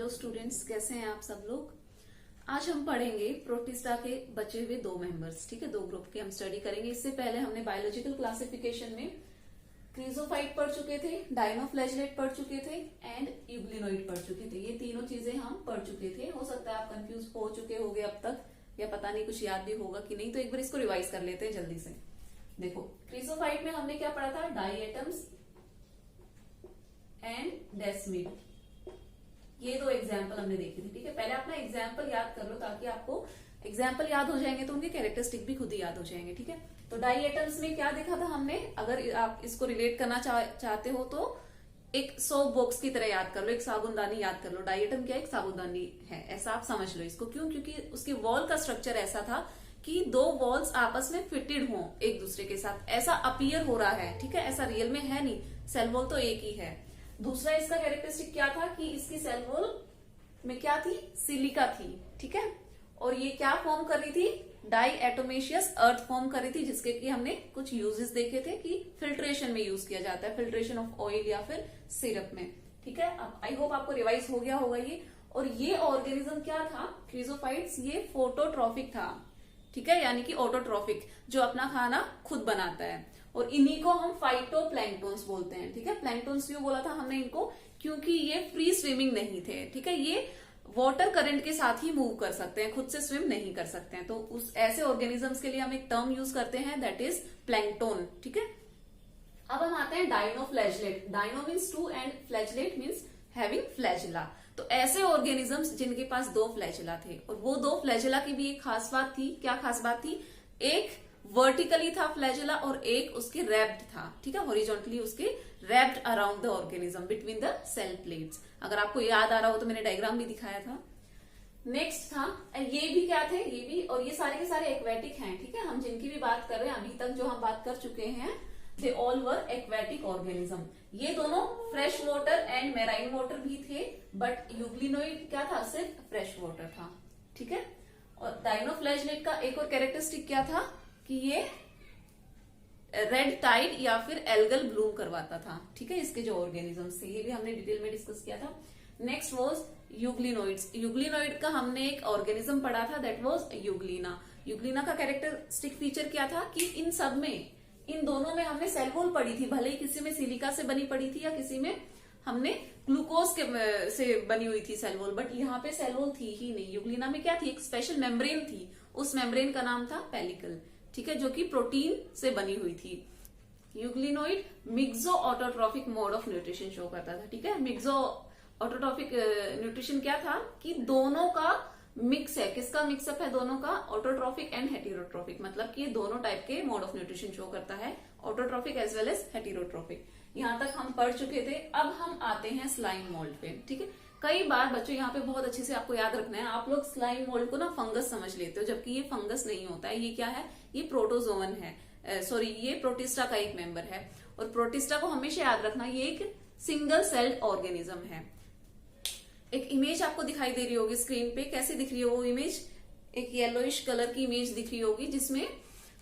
Hello students, कैसे हैं आप सब लोग। आज हम पढ़ेंगे प्रोटिस्टा के बचे हुए दो मेंबर्स। ठीक है, दो ग्रुप के हम स्टडी करेंगे। इससे पहले हमने बायोलॉजिकल क्लासिफिकेशन में क्रीजोफाइट पढ़ चुके थे, डायनोफ्लैजेलेट पढ़ चुके थे एंड यूग्लिनोइड पढ़ चुके थे। ये तीनों चीजें हम पढ़ चुके थे। हो सकता है आप कंफ्यूज हो चुके होंगे अब तक, या पता नहीं कुछ याद भी होगा कि नहीं, तो एक बार इसको रिवाइज कर लेते हैं जल्दी से। देखो, क्रीजोफाइट में हमने क्या पढ़ा था, डायएटम्स एंड डेस्मिड। ये दो एग्जाम्पल हमने देखे थे। ठीक है, पहले अपना एग्जाम्पल याद कर लो ताकि आपको एग्जाम्पल याद हो जाएंगे तो उनके कैरेक्टरिस्टिक भी खुद ही याद हो जाएंगे। ठीक है, तो डायएटम्स में क्या देखा था हमने, अगर आप इसको रिलेट करना चाहते हो तो एक सोप बॉक्स की तरह याद कर लो, एक साबुनदानी याद कर लो। डायएटम क्या, एक साबुनदानी है, ऐसा आप समझ लो इसको। क्यों? क्योंकि उसके वॉल का स्ट्रक्चर ऐसा था कि दो वॉल्स आपस में फिटेड हों एक दूसरे के साथ, ऐसा अपीयर हो रहा है। ठीक है, ऐसा रियल में है नहीं, सेल वॉल तो एक ही है। दूसरा इसका कैरेक्टरिस्टिक क्या था कि इसकी सेल वॉल में क्या थी, सिलिका थी। ठीक है, और ये क्या फॉर्म कर रही थी, डाइएटोमेशियस अर्थ फॉर्म कर रही थी, जिसके कि हमने कुछ यूजेस देखे थे कि फिल्ट्रेशन में यूज किया जाता है, फिल्ट्रेशन ऑफ ऑयल या फिर सिरप में। ठीक है, अब आई होप आपको रिवाइज हो गया होगा ये। और ये ऑर्गेनिज्म क्या था, क्रीजोफाइट्स, ये फोटोट्रॉफिक था। ठीक है, यानी कि ऑटोट्रॉफिक, जो अपना खाना खुद बनाता है। और इन्हीं को हम फाइटोप्लैंक्टन्स बोलते हैं। ठीक है, प्लैंक्टन्स क्यों बोला था हमने इनको, क्योंकि ये फ्री स्विमिंग नहीं थे। ठीक है, ये वाटर करंट के साथ ही मूव कर सकते हैं, खुद से स्विम नहीं कर सकते हैं। तो उस ऐसे ऑर्गेनिजम्स के लिए हम एक टर्म यूज करते हैं, दैट इज प्लैंक्टन। ठीक है, अब हम आते हैं dinoflagellate. Dino means two and flagellate means having flagella. तो ऐसे ऑर्गेनिजम्स जिनके पास दो फ्लैजिला थे, और वो दो फ्लैजिला की भी एक खास बात थी। क्या खास बात थी, एक वर्टिकली था फ्लैजिला और एक उसके रैप्ड था। ठीक है, हॉरिजॉन्टली उसके wrapped around the organism between the cell plates. अगर आपको याद आ रहा हो तो मैंने डायग्राम भी दिखाया था। नेक्स्ट था, ये भी क्या थे, ये भी, और ये सारे के सारे एक्वेटिक हैं। ठीक है, हम जिनकी भी बात कर रहे हैं अभी तक जो हम बात कर चुके हैं, they all were aquatic organism. ये दोनों fresh water and marine water भी थे, बट यूग्लिनोइड क्या था, सिर्फ फ्रेश वाटर था। ठीक है, और डायनोफ्लैजेलेट का एक और कैरेक्टरिस्टिक क्या था कि ये रेड टाइड या फिर एल्गल ब्लूम करवाता था। ठीक है, इसके जो ऑर्गेनिजम्स थे, ये भी हमने डिटेल में डिस्कस किया था। Next was euglenoids. यूग्लिनोइड का हमने एक ऑर्गेनिज्म पढ़ा था, दैट वाज यूग्लिना। यूग्लिना का कैरेक्टरिस्टिक फीचर क्या था कि इन सब में, इन दोनों में हमने सेल वॉल पढ़ी थी, भले ही किसी में सिलिका से बनी पड़ी थी या किसी में हमने ग्लूकोज के से बनी हुई थी सेल वॉल, बट यहाँ पे सेल वॉल थी ही नहीं। यूग्लिना में क्या थी, एक स्पेशल मेम्ब्रेन थी, उस मेम्ब्रेन का नाम था पेलिकल। ठीक है, जो कि प्रोटीन से बनी हुई थी। यूग्लिनोइड myxo autotrophic mode of nutrition show करता था। ठीक है, मिक्सो ऑटोट्रॉफिक न्यूट्रिशन क्या था कि दोनों का मिक्स है। किसका मिक्सअप है, दोनों का, ऑटोट्रॉफिक एंड हेटेरोट्रॉफिक। मतलब कि दोनों टाइप के मोड ऑफ न्यूट्रिशन शो करता है, autotrophic as well as heterotrophic. यहां तक हम पढ़ चुके थे। अब हम आते हैं स्लाइम मोल्ड पे। ठीक है, कई बार बच्चों यहाँ पे बहुत अच्छे से आपको याद रखना है, आप लोग स्लाइम मोल्ड को ना फंगस समझ लेते हो, जबकि ये फंगस नहीं होता है। ये क्या है, ये प्रोटोजोवन है, सॉरी ये प्रोटिस्टा का एक मेंबर है। और प्रोटिस्टा को हमेशा याद रखना, ये एक सिंगल सेल्ड ऑर्गेनिज्म है। एक इमेज आपको दिखाई दे रही होगी स्क्रीन पे, कैसे दिख रही है वो इमेज, एक येलोइश कलर की इमेज दिख रही होगी, जिसमें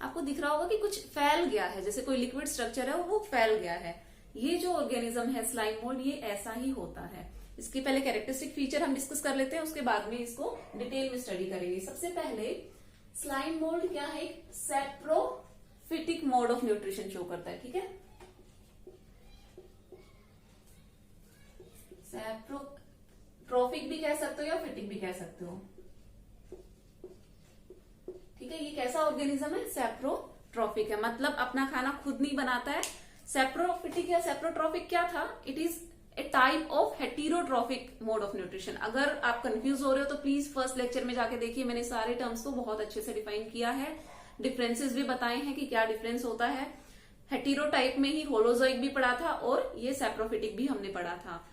आपको दिख रहा होगा कि कुछ फैल गया है, जैसे कोई लिक्विड स्ट्रक्चर है वो फैल गया है। ये जो ऑर्गेनिज्म है स्लाइम मोल्ड, ये ऐसा ही होता है। इसके पहले कैरेक्टरिस्टिक फीचर हम डिस्कस कर लेते हैं, उसके बाद में इसको डिटेल में स्टडी करेंगे। सबसे पहले स्लाइम मोल्ड क्या है, एक saprophytic mode of nutrition show करता है। ठीक है, सैप्रोट्रॉफिक भी कह सकते हो या फिटिक भी कह सकते हो। ठीक है, ये कैसा ऑर्गेनिज्म है, सैप्रोट्रॉफिक है, मतलब अपना खाना खुद नहीं बनाता है। सैप्रोफिटिक या सैप्रोट्रॉफिक क्या था, it is a type of heterotrophic mode of nutrition. अगर आप कंफ्यूज हो रहे हो तो प्लीज फर्स्ट लेक्चर में जाके देखिए, मैंने सारे टर्म्स को बहुत अच्छे से डिफाइन किया है, डिफरेंसेस भी बताए हैं कि क्या डिफरेंस होता है। हेटेरोटाइप में ही होलोजोइक भी पढ़ा था और ये सैप्रोफिटिक भी हमने पढ़ा था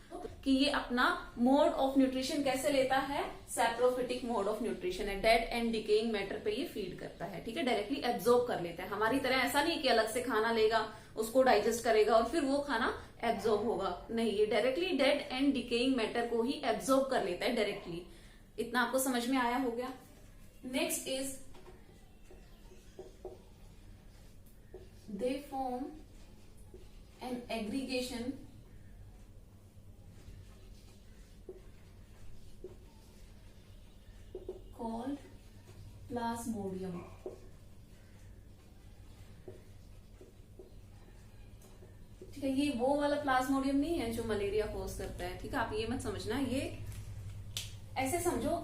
कि ये अपना मोड ऑफ न्यूट्रिशन कैसे लेता है, सैप्रोफिटिक मोड ऑफ न्यूट्रिशन है। डेड एंड डिकेइंग मैटर पे ये फीड करता है। ठीक है, डायरेक्टली एब्जॉर्ब कर लेता है। हमारी तरह ऐसा नहीं कि अलग से खाना लेगा, उसको डाइजेस्ट करेगा और फिर वो खाना एब्जॉर्ब होगा, नहीं, ये directly dead and decaying matter को ही एब्जॉर्ब कर लेता है डायरेक्टली। इतना आपको समझ में आया हो गया। Next is they form an aggregation plasmodium. ठीक है, ये वो वाला प्लाज्मोडियम नहीं है जो मलेरिया कॉज करता है। ठीक है, आप ये मत समझना, ये ऐसे समझो,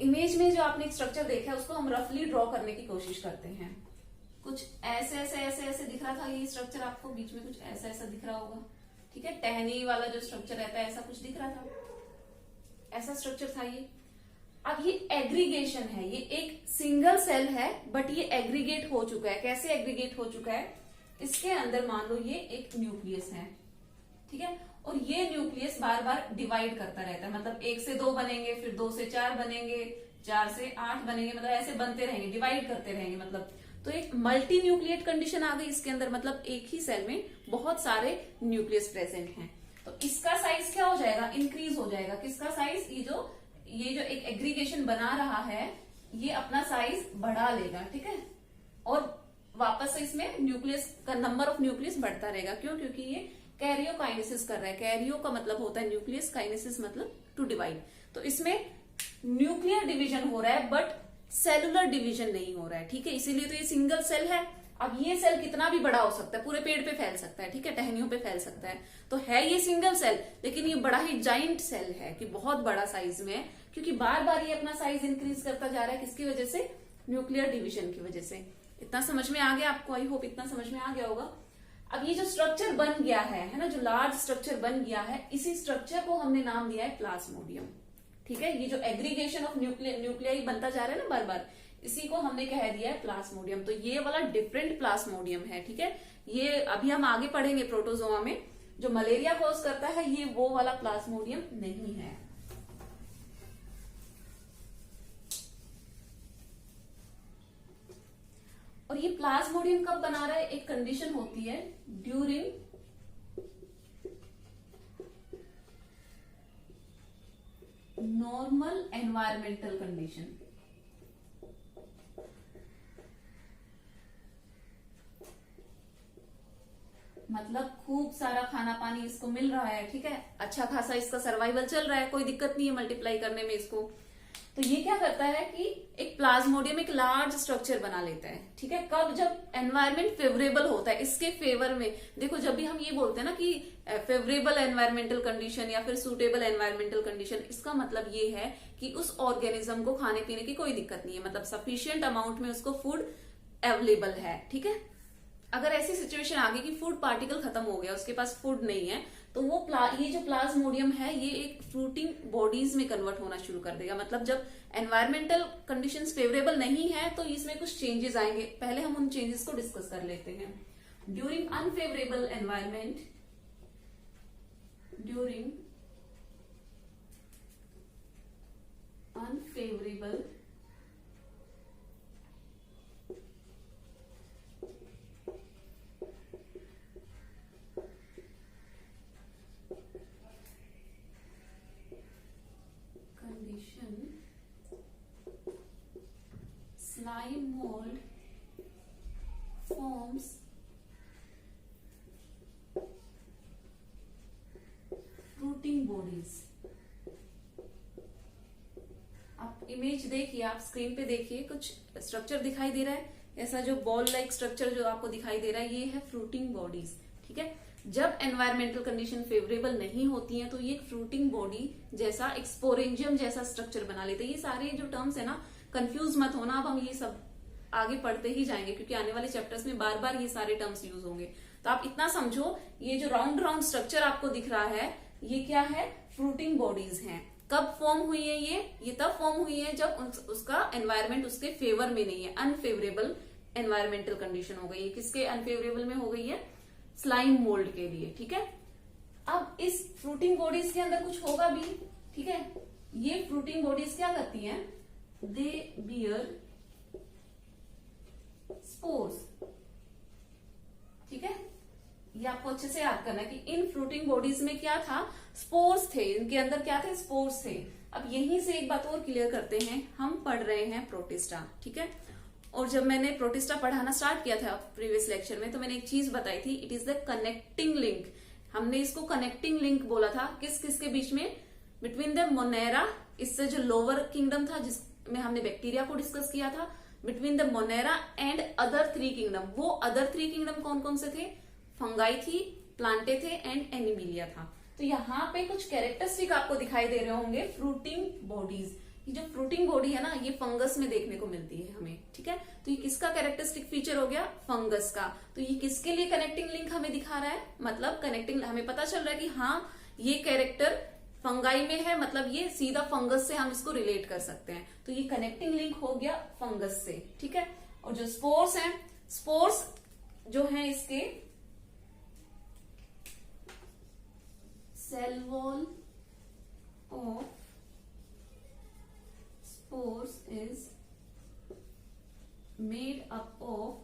इमेज में जो आपने एक स्ट्रक्चर देखा है उसको हम रफली ड्रॉ करने की कोशिश करते हैं। कुछ ऐसे ऐसे ऐसे ऐसे दिख रहा था ये स्ट्रक्चर, आपको बीच में कुछ ऐसा ऐसा दिख रहा होगा। ठीक है, टहनी वाला जो स्ट्रक्चर रहता है ऐसा कुछ दिख रहा था, ऐसा स्ट्रक्चर था ये। अब ये एग्रीगेशन है, ये एक सिंगल सेल है बट ये एग्रीगेट हो चुका है। कैसे एग्रीगेट हो चुका है? इसके अंदर मान लो ये एक न्यूक्लियस है, ठीक है, और ये न्यूक्लियस बार बार डिवाइड करता रहता है। मतलब 1 से 2 बनेंगे, फिर 2 से 4 बनेंगे, 4 से 8 बनेंगे, मतलब ऐसे बनते रहेंगे, डिवाइड करते रहेंगे। मतलब तो एक मल्टी न्यूक्लिएट कंडीशन आ गई इसके अंदर, मतलब एक ही सेल में बहुत सारे न्यूक्लियस प्रेजेंट हैं। तो इसका साइज क्या हो जाएगा? इंक्रीज हो जाएगा। किसका साइज? ये जो एक एग्रीगेशन बना रहा है ये अपना साइज बढ़ा लेगा। ठीक है, और वापस से इसमें न्यूक्लियस का नंबर ऑफ न्यूक्लियस बढ़ता रहेगा। क्यों? क्योंकि ये कैरियोकाइनेसिस कर रहा है। कैरियो का मतलब होता है न्यूक्लियस, काइनेसिस मतलब टू डिवाइड। तो इसमें न्यूक्लियर डिवीजन हो रहा है बट सेलुलर डिवीजन नहीं हो रहा है। ठीक है, इसीलिए तो ये सिंगल सेल है। अब ये सेल कितना भी बड़ा हो सकता है, पूरे पेड़ पे फैल सकता है, ठीक है, टहनियों पे फैल सकता है। तो है ये सिंगल सेल, लेकिन ये बड़ा ही जाइंट सेल है कि बहुत बड़ा साइज में है, क्योंकि बार बार ये अपना साइज इंक्रीज करता जा रहा है। किसकी वजह से? न्यूक्लियर डिवीजन की वजह से। इतना समझ में आ गया आपको? आई होप इतना समझ में आ गया होगा। अब ये जो स्ट्रक्चर बन गया है ना, जो लार्ज स्ट्रक्चर बन गया है, इसी स्ट्रक्चर को हमने नाम दिया है प्लाज्मोडियम। ठीक है, ये जो एग्रीगेशन ऑफ न्यूक्लियाई बनता जा रहा है ना बार बार, इसी को हमने कह दिया है प्लाज्मोडियम। तो ये वाला डिफरेंट प्लाज्मोडियम है। ठीक है, ये अभी हम आगे पढ़ेंगे प्रोटोजोआ में। जो मलेरिया कॉज करता है ये वो वाला प्लाज्मोडियम नहीं है। और ये प्लाज्मोडियम कब बना रहा है? एक कंडीशन होती है ड्यूरिंग नॉर्मल एनवायरमेंटल कंडीशन। मतलब खूब सारा खाना पानी इसको मिल रहा है, ठीक है, अच्छा खासा इसका सर्वाइवल चल रहा है, कोई दिक्कत नहीं है मल्टीप्लाई करने में इसको। तो ये क्या करता है कि एक प्लाज्मोडियम एक लार्ज स्ट्रक्चर बना लेता है। ठीक है, कब? जब एनवायरमेंट फेवरेबल होता है, इसके फेवर में। देखो, जब भी हम ये बोलते हैं ना कि फेवरेबल एनवायरमेंटल कंडीशन या फिर सूटेबल एनवायरमेंटल कंडीशन, इसका मतलब ये है कि उस ऑर्गेनिज्म को खाने पीने की कोई दिक्कत नहीं है, मतलब सफिशियंट अमाउंट में उसको फूड अवेलेबल है। ठीक है, अगर ऐसी सिचुएशन आ गई कि फूड पार्टिकल खत्म हो गया, उसके पास फूड नहीं है, तो वो ये जो प्लाज्मोडियम है ये एक फ्रूटिंग बॉडीज में कन्वर्ट होना शुरू कर देगा। मतलब जब एनवायरमेंटल कंडीशंस फेवरेबल नहीं है तो इसमें कुछ चेंजेस आएंगे। पहले हम उन चेंजेस को डिस्कस कर लेते हैं। During unfavourable environment, during unfavourable slime mold forms fruiting bodies। आप इमेज देखिए, आप स्क्रीन पे देखिए, कुछ स्ट्रक्चर दिखाई दे रहा है ऐसा, जो बॉल लाइक स्ट्रक्चर जो आपको दिखाई दे रहा है, ये है फ्रूटिंग बॉडीज। ठीक है, जब एनवायरमेंटल कंडीशन फेवरेबल नहीं होती है तो ये एक फ्रूटिंग बॉडी जैसा, एक स्पोरेंजियम जैसा स्ट्रक्चर बना लेते हैं। ये सारे जो टर्म्स है ना, कंफ्यूज मत होना, अब हम ये सब आगे पढ़ते ही जाएंगे क्योंकि आने वाले चैप्टर्स में बार बार ये सारे टर्म्स यूज होंगे। तो आप इतना समझो, ये जो राउंड राउंड स्ट्रक्चर आपको दिख रहा है ये क्या है? फ्रूटिंग बॉडीज हैं। कब फॉर्म हुई है ये तब फॉर्म हुई है जब उसका एनवायरमेंट उसके फेवर में नहीं है, अनफेवरेबल एनवायरमेंटल कंडीशन हो गई है। किसके अनफेवरेबल में हो गई है? स्लाइम मोल्ड के लिए। ठीक है, अब इस फ्रूटिंग बॉडीज के अंदर कुछ होगा भी। ठीक है, ये फ्रूटिंग बॉडीज क्या करती हैं? दे बियर स्पोर्स। ठीक है, ये आपको अच्छे से याद करना है कि इन फ्रूटिंग बॉडीज में क्या था? स्पोर्स थे, इनके अंदर क्या थे? स्पोर्स थे। अब यहीं से एक बात और क्लियर करते हैं, हम पढ़ रहे हैं प्रोटिस्टा। ठीक है, और जब मैंने प्रोटिस्टा पढ़ाना स्टार्ट किया था प्रीवियस लेक्चर में, तो मैंने एक चीज बताई थी, it is the connecting link. हमने इसको कनेक्टिंग लिंक बोला था। किस किस के बीच में? बिटवीन द मोनेरा, इससे जो लोअर किंगडम था जिसमें हमने बैक्टीरिया को डिस्कस किया था, between the Monera and other 3 kingdom. वो अदर 3 किंगडम कौन कौन से थे? फंगाई थी, प्लांटे थे एंड एनिमिलिया था। तो यहाँ पे कुछ कैरेक्टरिस्टिक आपको दिखाई दे रहे होंगे फ्रूटिंग बॉडीज। ये जो फ्रूटिंग बॉडी है ना, ये फंगस में देखने को मिलती है हमें, ठीक है। तो ये किसका कैरेक्टरिस्टिक फीचर हो गया? फंगस का। तो ये किसके लिए कनेक्टिंग लिंक हमें दिखा रहा है? मतलब कनेक्टिंग, हमें पता चल रहा है कि हाँ ये कैरेक्टर फंगाई में है, मतलब ये सीधा फंगस से हम इसको रिलेट कर सकते हैं। तो ये कनेक्टिंग लिंक हो गया फंगस से, ठीक है। और जो स्पोर्स हैं, स्पोर्स जो हैं इसके cell wall of spores is made up of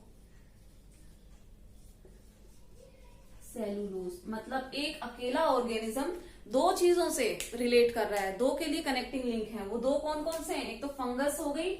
cellulose. मतलब एक अकेला ऑर्गेनिज्म दो चीजों से रिलेट कर रहा है, दो के लिए कनेक्टिंग लिंक है। वो दो कौन कौन से हैं? एक तो फंगस हो गई,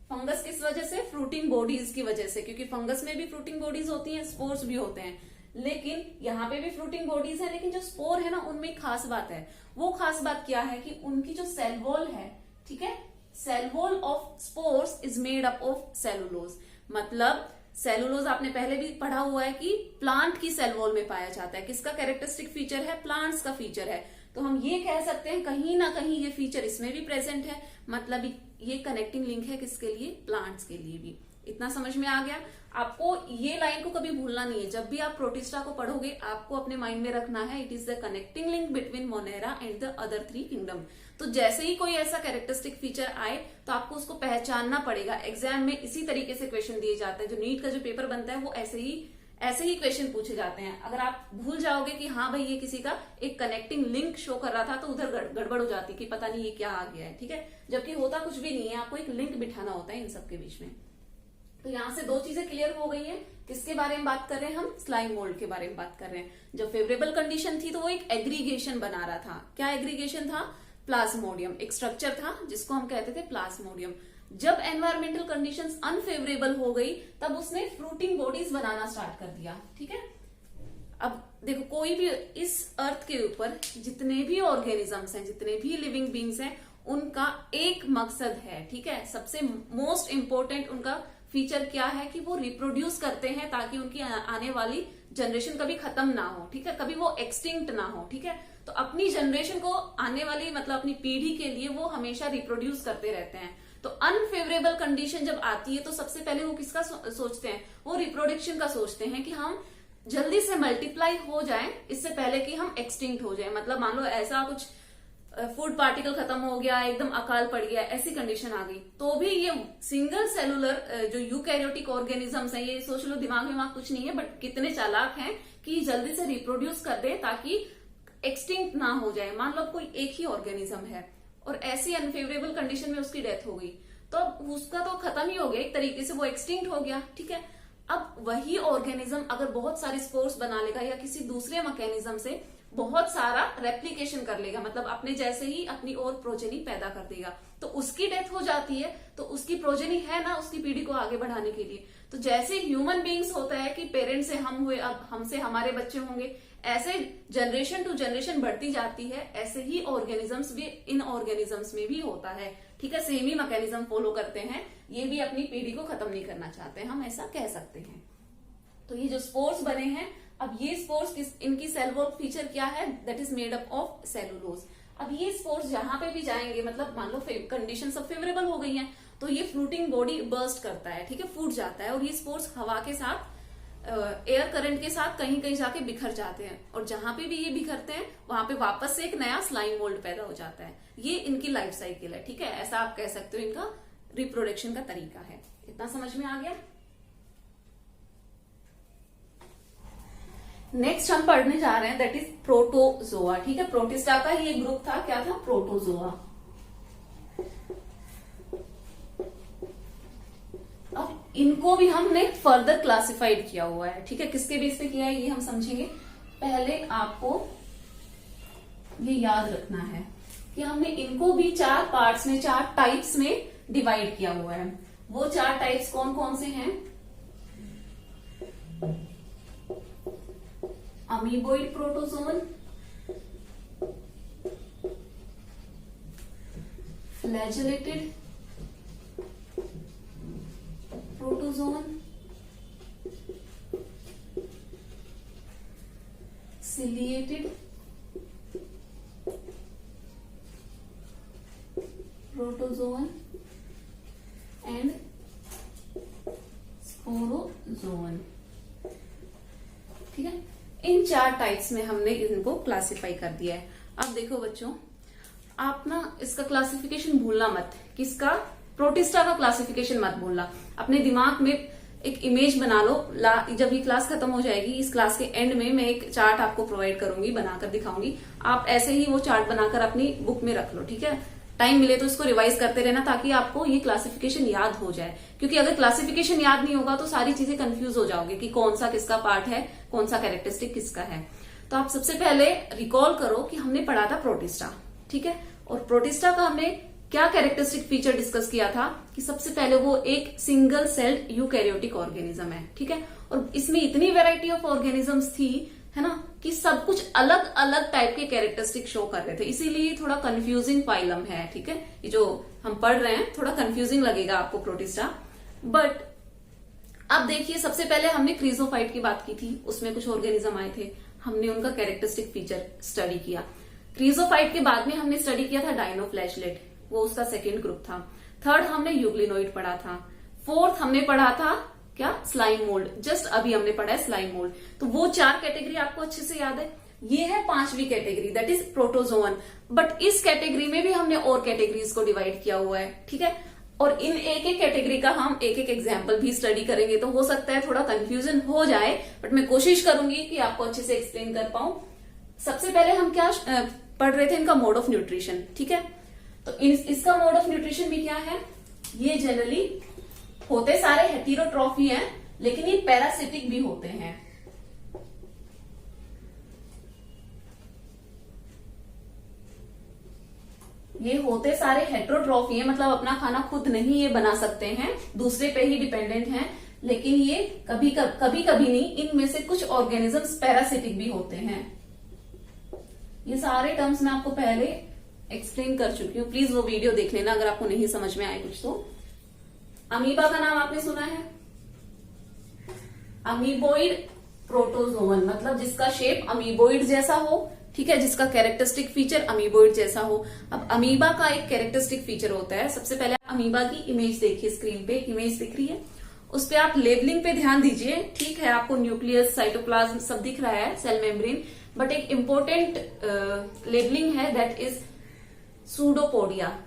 फंगस किस वजह से? फ्रूटिंग बॉडीज की वजह से, क्योंकि फंगस में भी फ्रूटिंग बॉडीज होती हैं, स्पोर्स भी होते हैं। लेकिन यहाँ पे भी फ्रूटिंग बॉडीज है, लेकिन जो स्पोर है ना, उनमें एक खास बात है। वो खास बात क्या है कि उनकी जो सेल वॉल है, ठीक है, cell wall of spores is made up of cellulose. मतलब सेलुलोज आपने पहले भी पढ़ा हुआ है कि प्लांट की सेल वॉल में पाया जाता है। किसका कैरेक्टरिस्टिक फीचर है? प्लांट्स का फीचर है। तो हम ये कह सकते हैं कहीं ना कहीं ये फीचर इसमें भी प्रेजेंट है। मतलब ये कनेक्टिंग लिंक है किसके लिए? प्लांट्स के लिए भी। इतना समझ में आ गया? आपको ये लाइन को कभी भूलना नहीं है। जब भी आप प्रोटिस्टा को पढ़ोगे आपको अपने माइंड में रखना है, it is the connecting link between Monera and the other 3 kingdom. तो जैसे ही कोई ऐसा कैरेक्टरिस्टिक फीचर आए तो आपको उसको पहचानना पड़ेगा। एग्जाम में इसी तरीके से क्वेश्चन दिए जाते हैं। जो नीट का जो पेपर बनता है वो ऐसे ही क्वेश्चन पूछे जाते हैं। अगर आप भूल जाओगे कि हाँ भाई ये किसी का एक कनेक्टिंग लिंक शो कर रहा था, तो उधर गड़बड़ हो जाती कि पता नहीं ये क्या आ गया है, ठीक है। जबकि होता कुछ भी नहीं है, आपको एक लिंक बिठाना होता है इन सबके बीच में। तो यहाँ से दो चीजें क्लियर हो गई हैं। किसके बारे में बात कर रहे हैं हम? स्लाइम मोल्ड के बारे में बात कर रहे हैं। जब फेवरेबल कंडीशन थी तो वो एक एग्रीगेशन बना रहा था। क्या एग्रीगेशन था? प्लाज्मोडियम। एक स्ट्रक्चर था जिसको हम कहते थे प्लाज्मोडियम। जब एनवायरमेंटल कंडीशंस अनफेवरेबल हो गई तब उसने फ्रूटिंग बॉडीज बनाना स्टार्ट कर दिया, ठीक है। अब देखो, कोई भी इस अर्थ के ऊपर जितने भी ऑर्गेनिजम्स हैं, जितने भी लिविंग बींग्स हैं, उनका एक मकसद है, ठीक है। सबसे मोस्ट इंपोर्टेंट उनका फीचर क्या है कि वो रिप्रोड्यूस करते हैं ताकि उनकी आने वाली जनरेशन कभी खत्म ना हो, ठीक है, कभी वो एक्सटिंक्ट ना हो, ठीक है। तो अपनी जनरेशन को आने वाली, मतलब अपनी पीढ़ी के लिए वो हमेशा रिप्रोड्यूस करते रहते हैं। तो अनफेवरेबल कंडीशन जब आती है तो सबसे पहले वो किसका सोचते हैं? वो रिप्रोडक्शन का सोचते हैं कि हम जल्दी से मल्टीप्लाई हो जाएं इससे पहले कि हम एक्सटिंक्ट हो जाएं। मतलब मान लो ऐसा कुछ फूड पार्टिकल खत्म हो गया, एकदम अकाल पड़ गया, ऐसी कंडीशन आ गई, तो भी ये सिंगल सेलुलर जो यूकैरियोटिक ऑर्गेनिजम्स हैं, ये सोच लो दिमाग में कुछ नहीं है, बट कितने चालाक हैं कि जल्दी से रिप्रोड्यूस कर दे ताकि एक्सटिंक्ट ना हो जाए। मान लो कोई एक ही ऑर्गेनिज्म है और ऐसी अनफेवरेबल कंडीशन में उसकी डेथ हो गई, तो उसका तो खत्म ही हो गया, एक तरीके से वो एक्सटिंक्ट हो गया, ठीक है। अब वही ऑर्गेनिज्म अगर बहुत सारे स्पोर्स बना लेगा या किसी दूसरे मैकेनिज्म से बहुत सारा रेप्लिकेशन कर लेगा, मतलब अपने जैसे ही अपनी और प्रोजेनी पैदा कर देगा, तो उसकी डेथ हो जाती है, तो उसकी प्रोजेनी है ना उसकी पीढ़ी को आगे बढ़ाने के लिए। तो जैसे ह्यूमन बीइंग्स होता है कि पेरेंट्स से हम हुए, अब हमसे हमारे बच्चे होंगे, ऐसे जनरेशन टू जनरेशन बढ़ती जाती है, ऐसे ही ऑर्गेनिजम्स भी इन ऑर्गेनिजम्स में भी होता है, ठीक है। सेम ही मैकेनिज्म फॉलो करते हैं, ये भी अपनी पीढ़ी को खत्म नहीं करना चाहते हैं, हम ऐसा कह सकते हैं। तो ये जो स्पोर्स बने हैं, अब ये स्पोर्स इनकी सेल वॉल फीचर क्या है? That is made up of cellulose. अब ये स्पोर्स जहां पे भी जाएंगे, मतलब मान लो कंडीशन सब फेवरेबल हो गई हैं, तो ये फ्रूटिंग बॉडी बर्स्ट करता है, ठीक है, फूट जाता है, और ये स्पोर्स हवा के साथ, एयर करंट के साथ कहीं कहीं जाके बिखर जाते हैं, और जहां पे भी ये बिखरते हैं वहां पे वापस से एक नया स्लाइम मोल्ड पैदा हो जाता है। ये इनकी लाइफ साइकिल है, ठीक है, ऐसा आप कह सकते हो इनका रिप्रोडक्शन का तरीका है। इतना समझ में आ गया? नेक्स्ट हम पढ़ने जा रहे हैं, दैट इज प्रोटोजोआ, ठीक है। प्रोटिस्टा का ही एक ग्रुप था, क्या था? प्रोटोजोआ। अब इनको भी हमने फर्दर क्लासिफाइड किया हुआ है, ठीक है। किसके बेस पे किया है ये हम समझेंगे। पहले आपको ये याद रखना है कि हमने इनको भी 4 पार्ट्स में, 4 टाइप्स में डिवाइड किया हुआ है। वो 4 टाइप्स कौन कौन से हैं? Amoeboid protozoan, flagellated protozoan, ciliated protozoan and sporozoan. ठीक है, इन 4 टाइप्स में हमने इनको क्लासिफाई कर दिया है। अब देखो बच्चों, आप ना इसका क्लासिफिकेशन भूलना मत। किसका? प्रोटिस्टा का क्लासिफिकेशन मत भूलना। अपने दिमाग में एक इमेज बना लो। जब ये क्लास खत्म हो जाएगी, इस क्लास के एंड में मैं एक चार्ट आपको प्रोवाइड करूंगी, बनाकर दिखाऊंगी। आप ऐसे ही वो चार्ट बनाकर अपनी बुक में रख लो। ठीक है, टाइम मिले तो इसको रिवाइज करते रहना ताकि आपको ये क्लासिफिकेशन याद हो जाए। क्योंकि अगर क्लासिफिकेशन याद नहीं होगा तो सारी चीजें कंफ्यूज हो जाओगे कि कौन सा किसका पार्ट है, कौन सा कैरेक्टरिस्टिक किसका है। तो आप सबसे पहले रिकॉल करो कि हमने पढ़ा था प्रोटिस्टा। ठीक है, और प्रोटिस्टा का हमने क्या कैरेक्टरिस्टिक फीचर डिस्कस किया था कि सबसे पहले वो एक सिंगल सेल्ड यूकैरियोटिक ऑर्गेनिज्म है। ठीक है, और इसमें इतनी वेराइटी ऑफ ऑर्गेनिजम्स थी, है ना, कि सब कुछ अलग अलग टाइप के कैरेक्टरिस्टिक शो कर रहे थे। इसीलिए थोड़ा कंफ्यूजिंग फाइलम है। ठीक है, ये जो हम पढ़ रहे हैं थोड़ा कंफ्यूजिंग लगेगा आपको प्रोटिस्टा। बट अब देखिए, सबसे पहले हमने क्रीजोफाइट की बात की थी, उसमें कुछ ऑर्गेनिज्म आए थे, हमने उनका कैरेक्टरिस्टिक फीचर स्टडी किया। क्रीजोफाइट के बाद में हमने स्टडी किया था डायनोफ्लैचलेट, वो उसका सेकेंड ग्रुप था। थर्ड हमने यूग्लिनोइड पढ़ा था। फोर्थ हमने पढ़ा था क्या? Slime mould. जस्ट अभी हमने पढ़ा है स्लाइम मोल्ड। तो वो 4 कैटेगरी आपको अच्छे से याद है। ये है 5वीं category, that is protozoan. But इस कैटेगरी में भी हमने और कैटेगरीज को डिवाइड किया हुआ है। ठीक है, और इन एक एक कैटेगरी का हम एक एक एग्जाम्पल भी स्टडी करेंगे। तो हो सकता है थोड़ा कंफ्यूजन हो जाए, बट मैं कोशिश करूंगी कि आपको अच्छे से एक्सप्लेन कर पाऊं। सबसे पहले हम क्या पढ़ रहे थे? इनका मोड ऑफ न्यूट्रिशन। ठीक है, तो इसका मोड ऑफ न्यूट्रिशन भी क्या है? ये जनरली होते सारे हेटेरोट्रॉफी हैं, लेकिन ये पैरासिटिक भी होते हैं। ये होते सारे हेटेरोट्रॉफी है, मतलब अपना खाना खुद नहीं ये बना सकते हैं, दूसरे पे ही डिपेंडेंट हैं। लेकिन ये कभी कभी नहीं, इनमें से कुछ ऑर्गेनिजम्स पैरासिटिक भी होते हैं। ये सारे टर्म्स मैं आपको पहले एक्सप्लेन कर चुकी हूँ, प्लीज वो वीडियो देख लेना अगर आपको नहीं समझ में आए कुछ तो। अमीबा का नाम आपने सुना है? अमीबोइड प्रोटोजोवन, मतलब जिसका शेप अमीबोइड जैसा हो। ठीक है, जिसका कैरेक्टरिस्टिक फीचर अमीबोइड जैसा हो। अब अमीबा का एक कैरेक्टरिस्टिक फीचर होता है, सबसे पहले अमीबा की इमेज देखिए, स्क्रीन पे इमेज दिख रही है, उस पे आप लेबलिंग पे ध्यान दीजिए। ठीक है, आपको न्यूक्लियस, साइटोप्लाज्म सब दिख रहा है, सेल मेम्ब्रेन, बट एक इंपॉर्टेंट लेबलिंग है, दैट इज सूडोपोडिया।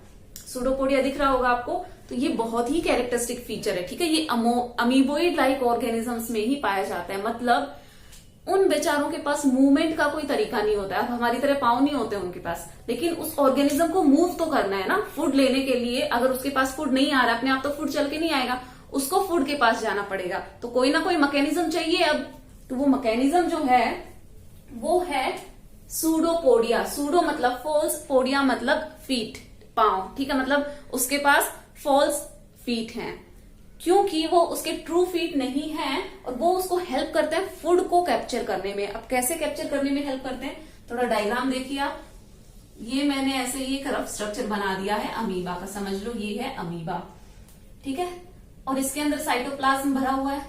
सूडोपोडिया दिख रहा होगा आपको। तो ये बहुत ही कैरेक्टरिस्टिक फीचर है। ठीक है, ये अमीबोइड लाइक ऑर्गेनिजम्स में ही पाया जाता है। मतलब उन बेचारों के पास मूवमेंट का कोई तरीका नहीं होता है। अब हमारी तरह पाँव नहीं होते उनके पास, लेकिन उस ऑर्गेनिज्म को मूव तो करना है ना, फूड लेने के लिए। अगर उसके पास फूड नहीं आ रहा, अपने आप तो फूड चल के नहीं आएगा, उसको फूड के पास जाना पड़ेगा। तो कोई ना कोई मैकेनिज्म चाहिए। अब तो वो मैकेनिज्म जो है वो है सूडोपोडिया। सूडो मतलब फॉल्स, पोडिया मतलब फीट, पांव। ठीक है, मतलब उसके पास फॉल्स फीट हैं, क्योंकि वो उसके ट्रू फीट नहीं है, और वो उसको हेल्प करते हैं फूड को कैप्चर करने में। अब कैसे कैप्चर करने में हेल्प करते हैं? थोड़ा डायग्राम देखिए आप। ये मैंने ऐसे ही एक रफ स्ट्रक्चर बना दिया है अमीबा का, समझ लो ये है अमीबा। ठीक है, और इसके अंदर साइटोप्लाज्म भरा हुआ है।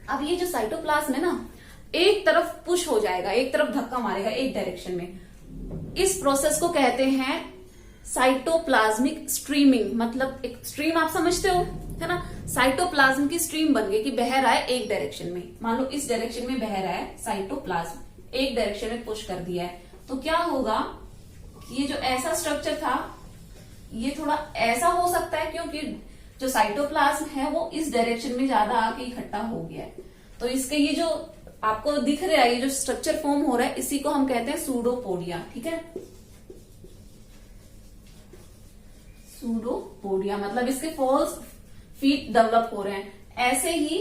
अब ये जो साइटोप्लाज्म है ना, एक तरफ पुश हो जाएगा, एक तरफ धक्का मारेगा एक डायरेक्शन में। इस प्रोसेस को कहते हैं साइटोप्लाज्मिक स्ट्रीमिंग। मतलब एक स्ट्रीम आप समझते हो, है ना, साइटोप्लाज्म की स्ट्रीम बन गई कि बह रहा है एक डायरेक्शन में। मान लो इस डायरेक्शन में बह रहा है साइटोप्लाज्म, एक डायरेक्शन में पुश कर दिया है, तो क्या होगा कि ये जो ऐसा स्ट्रक्चर था ये थोड़ा ऐसा हो सकता है, क्योंकि जो साइटोप्लाज्म है वो इस डायरेक्शन में ज्यादा आके इकट्ठा हो गया है। तो इसके ये जो आपको दिख रहा है, ये जो स्ट्रक्चर फॉर्म हो रहा है, इसी को हम कहते हैं सूडोपोडिया। ठीक है, सूडोपोडिया मतलब इसके फॉल्स फीट डेवलप हो रहे हैं। ऐसे ही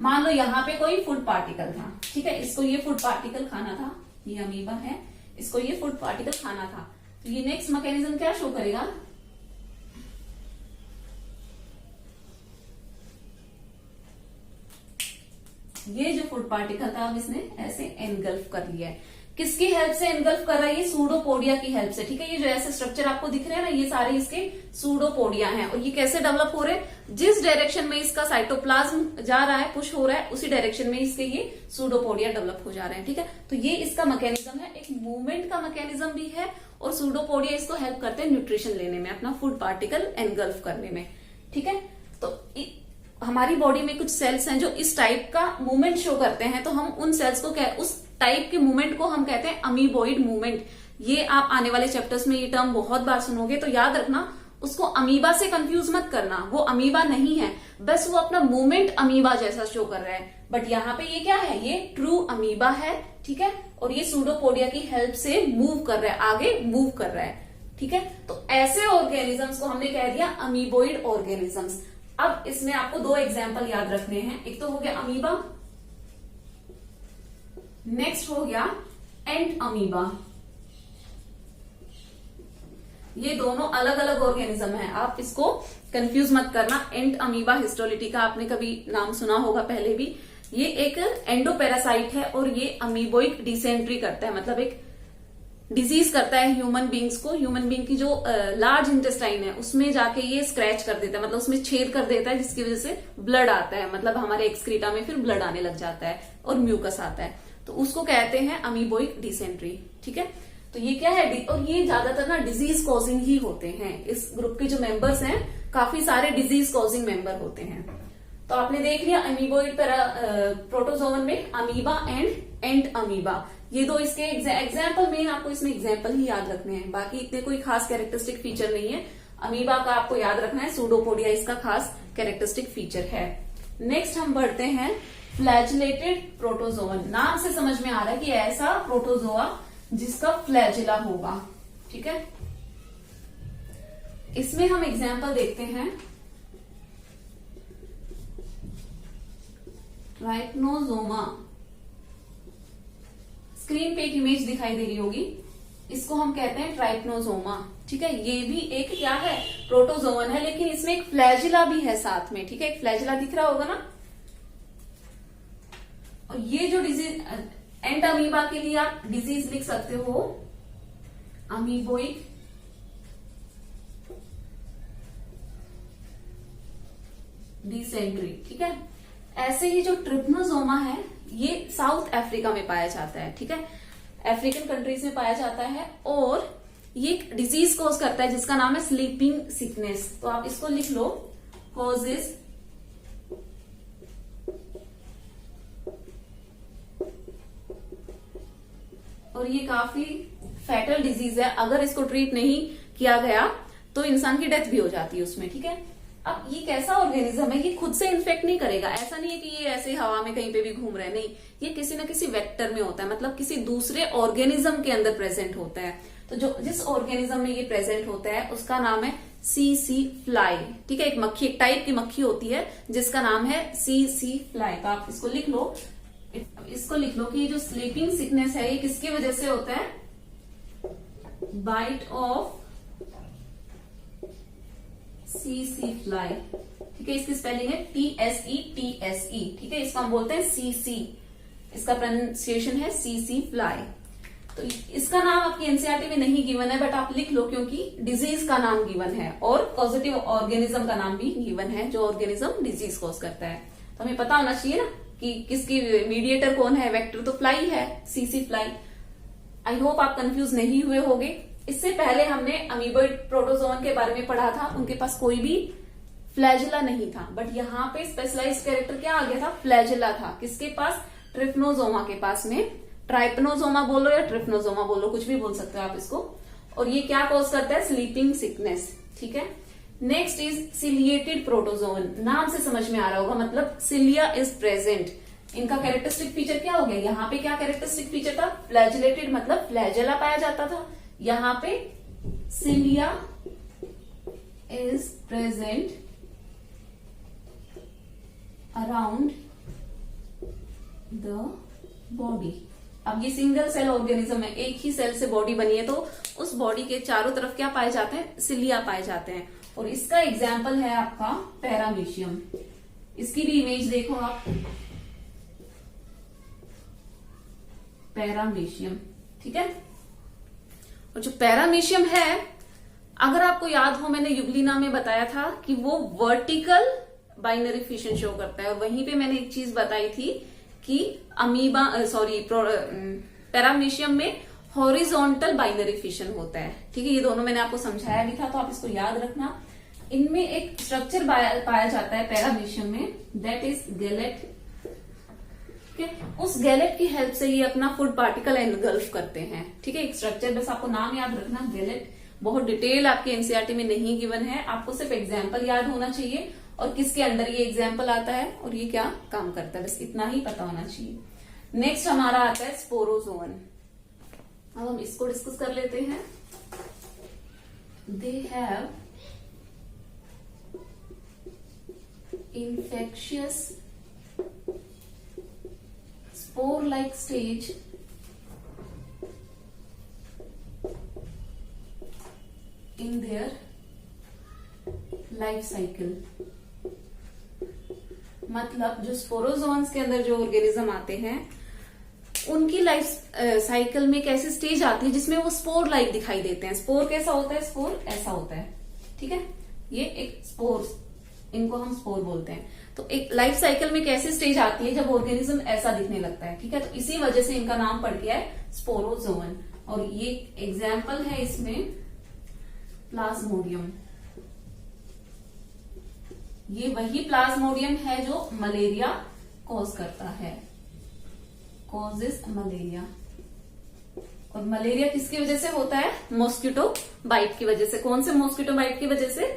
मान लो यहाँ पे कोई फूड पार्टिकल था। ठीक है, इसको ये फूड पार्टिकल खाना था, ये अमीबा है, इसको ये फूड पार्टिकल खाना था। तो ये नेक्स्ट मैकेनिज्म क्या शो करेगा? ये जो फूड पार्टिकल था अब इसने ऐसे एनगल्फ कर लिया है। किसकी हेल्प से एनगल्फ कर रहा है? ये सूडोपोडिया की हेल्प से, ठीक है। ये जो ऐसे स्ट्रक्चर आपको दिख रहे हैं ना, ये सारे इसके सूडोपोडिया हैं। और ये कैसे डेवलप हो रहे हैं? जिस डायरेक्शन में इसका साइटोप्लाज्म जा रहा है, पुश हो रहा है, उसी डायरेक्शन में इसके ये सूडोपोडिया डेवलप हो जा रहे हैं, ठीक है। तो ये इसका मैकेनिज्म है, एक मूवमेंट का मैकेनिज्म भी है। और सूडोपोडिया इसको हेल्प करते हैं न्यूट्रिशन लेने में, अपना फूड पार्टिकल एनगल्फ करने में, ठीक है। तो हमारी बॉडी में कुछ सेल्स हैं जो इस टाइप का मूवमेंट शो करते हैं, तो हम उन सेल्स को उस टाइप के मूवमेंट को हम कहते हैं अमीबॉइड मूवमेंट। ये आप आने वाले चैप्टर्स में ये टर्म बहुत बार सुनोगे, तो याद रखना, उसको अमीबा से कंफ्यूज मत करना। वो अमीबा नहीं है, बस वो अपना मूवमेंट अमीबा जैसा शो कर रहा है। बट यहाँ पे ये क्या है? ये ट्रू अमीबा है, ठीक है। और ये सूडोपोडिया की हेल्प से मूव कर रहा है, आगे मूव कर रहा है, ठीक है। तो ऐसे ऑर्गेनिजम्स को हमने कह दिया अमीबोइड ऑर्गेनिजम्स। अब इसमें आपको दो एग्जाम्पल याद रखने हैं। एक तो हो गया अमीबा, नेक्स्ट हो गया एंट अमीबा। ये दोनों अलग अलग ऑर्गेनिज्म है, आप इसको कंफ्यूज मत करना। एंट अमीबा हिस्टोलिटिका आपने कभी नाम सुना होगा पहले भी। ये एक एंडोपैरासाइट है और ये अमीबोइक डिसेंट्री करता है, मतलब एक डिजीज करता है ह्यूमन बींग्स को। ह्यूमन बींग की जो लार्ज इंटेस्टाइन है उसमें जाके ये स्क्रैच कर देता है, मतलब उसमें छेद कर देता है, जिसकी वजह से ब्लड आता है, मतलब हमारे एक्सक्रीटा में फिर ब्लड आने लग जाता है और म्यूकस आता है। तो उसको कहते हैं अमीबोइक डिसेंट्री, ठीक है। तो ये क्या है? और ये ज्यादातर ना डिजीज कॉजिंग ही होते हैं। इस ग्रुप के जो मेंबर्स हैं काफी सारे डिजीज कॉजिंग मेंबर होते हैं। तो आपने देख लिया अमीबोइड प्रोटोजोवन में अमीबा एंड एंट अमीबा। ये दो इसके एग्जाम्पल में, आपको इसमें एग्जाम्पल ही याद रखने हैं, बाकी इतने कोई खास कैरेक्टरिस्टिक फीचर नहीं है। अमीबा का आपको याद रखना है, सूडोपोडिया इसका खास कैरेक्टरिस्टिक फीचर है। नेक्स्ट हम बढ़ते हैं फ्लैजिलेटेड प्रोटोजोवन। नाम से समझ में आ रहा है कि ऐसा प्रोटोजोआ जिसका फ्लैजिला होगा, ठीक है। इसमें हम एग्जाम्पल देखते हैं ट्राइपनोजोमा। स्क्रीन पे एक इमेज दिखाई दे रही होगी, इसको हम कहते हैं ट्राइपनोजोमा, ठीक है। ये भी एक क्या है? प्रोटोजोवन है, लेकिन इसमें एक फ्लैजिला भी है साथ में, ठीक है। एक फ्लैजिला दिख रहा होगा ना। और ये जो डिजीज एंट अमीबा के लिए आप डिजीज लिख सकते हो अमीबोइक डिसेंट्री, ठीक है। ऐसे ही जो ट्रिपनोजोमा है ये साउथ अफ्रीका में पाया जाता है, ठीक है। अफ्रीकन कंट्रीज में पाया जाता है और ये एक डिजीज कॉज करता है जिसका नाम है स्लीपिंग सिकनेस। तो आप इसको लिख लो, कॉजेज और ये काफी फैटल डिजीज है। अगर इसको ट्रीट नहीं किया गया तो इंसान की डेथ भी हो जाती है उसमें, ठीक है। अब ये कैसा ऑर्गेनिज्म है? ये खुद से इन्फेक्ट नहीं करेगा, ऐसा नहीं है कि ये ऐसे हवा में कहीं पे भी घूम रहा है, नहीं। ये किसी न किसी वेक्टर में होता है, मतलब किसी दूसरे ऑर्गेनिज्म के अंदर प्रेजेंट होता है। तो जो जिस ऑर्गेनिज्म में ये प्रेजेंट होता है उसका नाम है सीसी फ्लाई, ठीक है। एक मक्खी, एक टाइप की मक्खी होती है जिसका नाम है सीसी फ्लाई। तो आप इसको लिख लो, कि जो स्लीपिंग सिकनेस है ये किसकी वजह से होता है? बाइट ऑफ सीसी फ्लाई, ठीक है। इसकी स्पेलिंग है TSE, ठीक है। इसको हम बोलते हैं सीसी, इसका प्रोनाउंसिएशन है सीसी फ्लाई। तो इसका नाम आपकी एनसीईआरटी में नहीं गिवन है, बट आप लिख लो क्योंकि डिजीज का नाम गिवन है और पॉजिटिव ऑर्गेनिज्म का नाम भी गिवन है, जो ऑर्गेनिज्म डिजीज कॉज करता है। तो हमें पता होना चाहिए ना कि किसकी मीडिएटर कौन है। वेक्टर तो फ्लाई है, सीसी फ्लाई। आई होप आप कंफ्यूज नहीं हुए होंगे। इससे पहले हमने अमीबोइड प्रोटोजोन के बारे में पढ़ा था, उनके पास कोई भी फ्लैजिला नहीं था, बट यहाँ पे स्पेशलाइज्ड कैरेक्टर क्या आ गया था? फ्लैजिला था। किसके पास? ट्रिपनोजोमा के पास में। ट्राइपनोजोमा बोलो या ट्रिपनोजोमा बोलो, कुछ भी बोल सकते हो आप इसको। और ये क्या कॉज करता है? स्लीपिंग सिकनेस, ठीक है। Next is ciliated protozoan. नाम से समझ में आ रहा होगा, मतलब सिलिया इज प्रेजेंट। इनका कैरेक्टरिस्टिक फीचर क्या हो गया? यहाँ पे क्या कैरेक्टरिस्टिक फीचर था? फ्लैजिलेटेड, मतलब फ्लैजिला पाया जाता था। यहाँ पे cilia is present around the body. अब ये सिंगल सेल ऑर्गेनिज्म है, एक ही सेल से बॉडी बनी है, तो उस बॉडी के चारों तरफ क्या पाए जाते हैं? सिलिया पाए जाते हैं। और इसका एग्जाम्पल है आपका पैरामीशियम। इसकी भी इमेज देखो आप, पैरामीशियम, ठीक है। और जो पैरामीशियम है, अगर आपको याद हो मैंने यूग्लिना में बताया था कि वो वर्टिकल बाइनरी फिशन शो करता है, और वहीं पे मैंने एक चीज बताई थी कि पैरामीशियम में हॉरिजॉन्टल बाइनरी फिशन होता है। ठीक है, ये दोनों मैंने आपको समझाया भी था, तो आप इसको याद रखना। इनमें एक स्ट्रक्चर पाया जाता है पैरामीशियम में, दैट इज गैलेट। उस गैलेट की हेल्प से ये अपना फूड पार्टिकल एनगल्फ करते हैं। ठीक है, एक स्ट्रक्चर, बस आपको नाम याद रखना, गैलेट। बहुत डिटेल आपके एनसीईआरटी में नहीं गिवन है, आपको सिर्फ एग्जाम्पल याद होना चाहिए और किसके अंदर ये एग्जाम्पल आता है और ये क्या काम करता है, बस इतना ही पता होना चाहिए। नेक्स्ट हमारा आता है स्पोरोजोन। अब हम इसको डिस्कस कर लेते हैं। They have infectious spore-like stage in their life cycle। मतलब जो स्पोरोजोन्स के अंदर जो ऑर्गेनिज्म आते हैं उनकी लाइफ साइकिल में एक ऐसी स्टेज आती है जिसमें वो स्पोर लाइक दिखाई देते हैं। स्पोर कैसा होता है? स्पोर ऐसा होता है। ठीक है, ये एक स्पोर, इनको हम स्पोर बोलते हैं। तो एक लाइफ साइकिल में कैसी स्टेज आती है जब ऑर्गेनिज्म ऐसा दिखने लगता है। ठीक है, तो इसी वजह से इनका नाम पड़ गया है स्पोरोजोन। और ये एग्जाम्पल है इसमें प्लाज्मोडियम। ये वही प्लाज्मोडियम है जो मलेरिया कॉज करता है, कॉजेस मलेरिया। और मलेरिया किसकी वजह से होता है? मॉस्किटो बाइट की वजह से। कौन से मॉस्किटो बाइट की वजह से?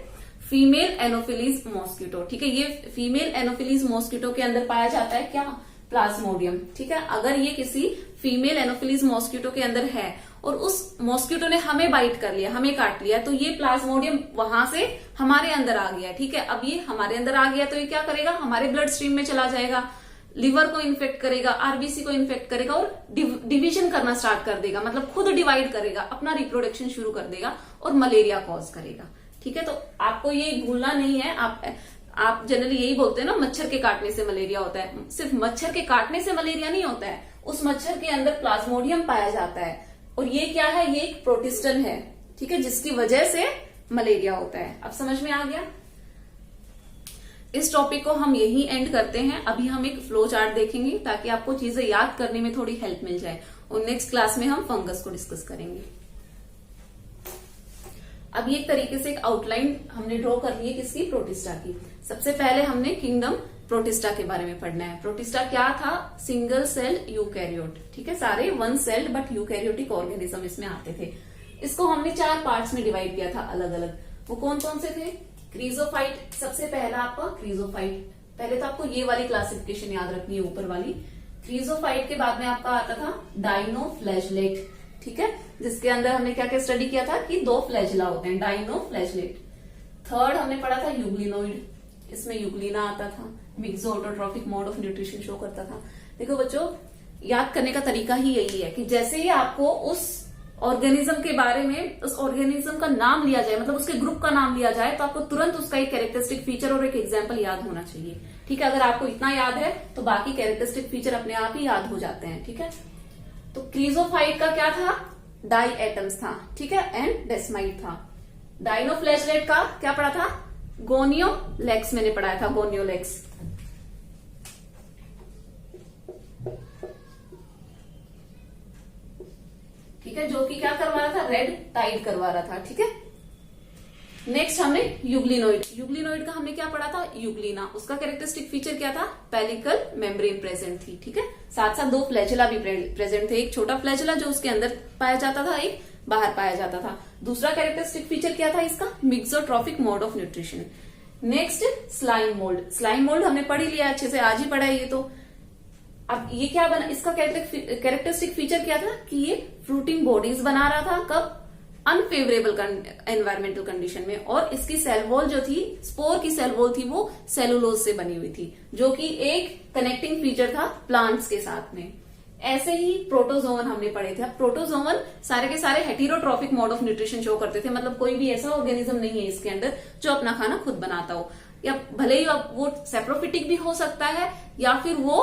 Female anopheles mosquito. ठीक है, ये फीमेल एनोफिलीज मॉस्किटो के अंदर पाया जाता है क्या? प्लाज्मोडियम। ठीक है, अगर ये किसी फीमेल एनोफिलीज मॉस्किटो के अंदर है और उस मॉस्किटो ने हमें बाइट कर लिया, हमें काट लिया, तो ये प्लाज्मोडियम वहां से हमारे अंदर आ गया। ठीक है, अब ये हमारे अंदर आ गया तो ये क्या करेगा? हमारे ब्लड स्ट्रीम में चला जाएगा, लिवर को इन्फेक्ट करेगा, आरबीसी को इन्फेक्ट करेगा और डिवीजन करना स्टार्ट कर देगा। मतलब खुद डिवाइड करेगा, अपना रिप्रोडक्शन शुरू कर देगा और मलेरिया कॉज करेगा। ठीक है, तो आपको ये भूलना नहीं है। आप जनरली यही बोलते हैं ना, मच्छर के काटने से मलेरिया होता है। सिर्फ मच्छर के काटने से मलेरिया नहीं होता है, उस मच्छर के अंदर प्लाज्मोडियम पाया जाता है और ये क्या है? ये एक प्रोटिस्टन है। ठीक है, जिसकी वजह से मलेरिया होता है। अब समझ में आ गया? इस टॉपिक को हम यही एंड करते हैं। अभी हम एक फ्लो चार्ट देखेंगे ताकि आपको चीजें याद करने में थोड़ी हेल्प मिल जाए, और नेक्स्ट क्लास में हम फंगस को डिस्कस करेंगे। अब ये एक तरीके से एक आउटलाइन हमने ड्रॉ कर ली है किसकी? प्रोटिस्टा की। सबसे पहले हमने किंगडम प्रोटिस्टा के बारे में पढ़ना है। प्रोटिस्टा क्या था? Single cell eukaryote. ठीक है, सारे one celled but eukaryotic organism इसमें आते थे। इसको हमने 4 पार्ट्स में डिवाइड किया था अलग अलग। वो कौन कौन से थे? क्रीजोफाइट सबसे पहला आपका क्रीजोफाइट। पहले तो आपको ये वाली क्लासिफिकेशन याद रखनी है, ऊपर वाली। क्रीजोफाइट के बाद में आपका आता था डाइनोफ्लैजेलेट। ठीक है, जिसके अंदर हमने क्या क्या स्टडी किया था कि 2 फ्लैजिला होते हैं, डाइनोफ्लैजेलेट। थर्ड हमने पढ़ा था यूग्लिनोइड, इसमें यूग्लिना आता था, मिक्सोऑटोट्रॉफिक मोड ऑफ न्यूट्रिशन शो करता था। देखो बच्चों, याद करने का तरीका ही यही है कि जैसे ही आपको उस ऑर्गेनिज्म के बारे में, उस ऑर्गेनिज्म का नाम लिया जाए, मतलब उसके ग्रुप का नाम लिया जाए, तो आपको तुरंत उसका एक कैरेक्टरिस्टिक फीचर और एक एग्जाम्पल याद होना चाहिए। ठीक है, अगर आपको इतना याद है तो बाकी कैरेक्टरिस्टिक फीचर अपने आप ही याद हो जाते हैं। ठीक है, तो क्रीजोफाइट का क्या था? डाई एटम्स था। ठीक है, एंड डेस्माइड था। डाइनोफ्लैजेलेट का क्या पढ़ा था? गोनियोलेक्स मैंने पढ़ाया था, गोनियोलेक्स। ठीक है, जो कि क्या करवा रहा था? रेड टाइड करवा रहा था। ठीक है, नेक्स्ट हमने यूग्लिनोइड। यूग्लिनोइड का हमने क्या पढ़ा था? यूग्लिना। उसका कैरेक्टरिस्टिक फीचर क्या था? पेलिकल मेम्ब्रेन प्रेजेंट थी। ठीक है, साथ साथ 2 फ्लैजिला भी प्रेजेंट थे, एक छोटा फ्लैजिला जो उसके अंदर पाया जाता था, एक बाहर पाया जाता था। दूसरा कैरेक्टरिस्टिक फीचर क्या था इसका? Mixotrophic mode of nutrition. Next slime mould. Slime mould हमने पढ़ ही लिया अच्छे से, आज ही पढ़ा है ये तो। अब ये क्या बना? इसका कैरेक्टरिस्टिक फीचर क्या था कि ये फ्रूटिंग बॉडीज बना रहा था। कब? अनफेवरेबल एनवायरमेंटल कंडीशन में। और इसकी सेल वॉल जो थी, स्पोर की सेल वॉल थी, वो सेलुलोज से बनी हुई थी, जो कि एक कनेक्टिंग फीचर था प्लांट्स के साथ में। ऐसे ही प्रोटोजोवन हमने पढ़े थे। अब प्रोटोजोवन सारे के सारे heterotrophic mode of nutrition show करते थे, मतलब कोई भी ऐसा ऑर्गेनिज्म नहीं है इसके अंदर जो अपना खाना खुद बनाता हो, या भले ही वो सेप्रोफिटिक भी हो सकता है या फिर वो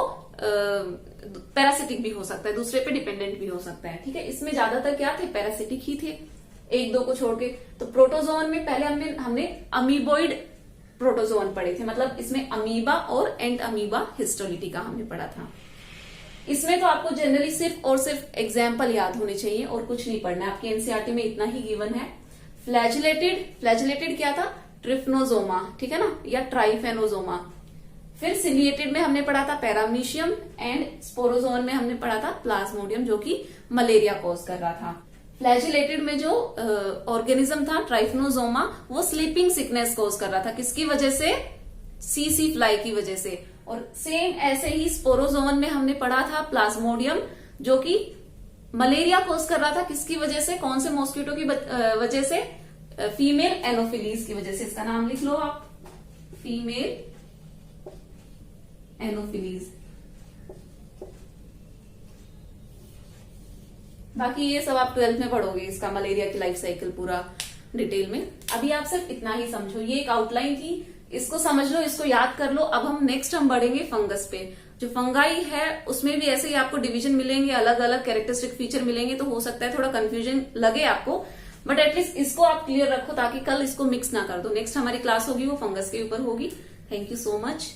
पैरासिटिक भी हो सकता है, दूसरे पे डिपेंडेंट भी हो सकता है, ठीक है। इसमें ज्यादातर क्या थे, पैरासिटिक ही थे, एक दो को छोड़ के। तो प्रोटोजोन में पहले हमने अमीबॉइड प्रोटोजोन पढ़े थे, मतलब इसमें अमीबा और एंट अमीबा हिस्टोलिटिका हमने पढ़ा था। इसमें तो आपको जनरली सिर्फ और सिर्फ एग्जाम्पल याद होने चाहिए और कुछ नहीं पढ़ना है, आपके एनसीईआरटी में इतना ही गिवन है। फ्लैजिलेटेड क्या था, ट्रिफनोजोमा, ठीक है ना, या ट्राइफेनोजोमा। फिर सिलिएटेड में हमने पढ़ा था पैरामनीशियम, एंड स्पोरोजोन में हमने पढ़ा था प्लाज्मोडियम, जो कि मलेरिया कॉज कर रहा था। फ्लैजिलेटेड में जो ऑर्गेनिज्म था ट्राइफनोजोमा, वो स्लीपिंग सिकनेस कॉज कर रहा था, किसकी वजह से, सीसी फ्लाई की वजह से। और सेम ऐसे ही स्पोरोजोन में हमने पढ़ा था प्लाज्मोडियम, जो कि मलेरिया कॉज कर रहा था, किसकी वजह से, कौन से मॉस्किटो की वजह से, फीमेल एनोफिलीज की वजह से। इसका नाम लिख लो आप, फीमेल एनोफिलीज। बाकी ये सब आप 12th में पढ़ोगे, इसका मलेरिया की लाइफ साइकिल पूरा डिटेल में। अभी आप सिर्फ इतना ही समझो, ये एक आउटलाइन थी, इसको समझ लो, इसको याद कर लो। अब हम बढ़ेंगे फंगस पे। जो फंगाई है उसमें भी ऐसे ही आपको डिवीजन मिलेंगे, अलग अलग कैरेक्टरिस्टिक फीचर मिलेंगे, तो हो सकता है थोड़ा कंफ्यूजन लगे आपको, बट एटलीस्ट इसको आप क्लियर रखो ताकि कल इसको मिक्स ना कर दो। नेक्स्ट हमारी क्लास होगी वो फंगस के ऊपर होगी। Thank you so much.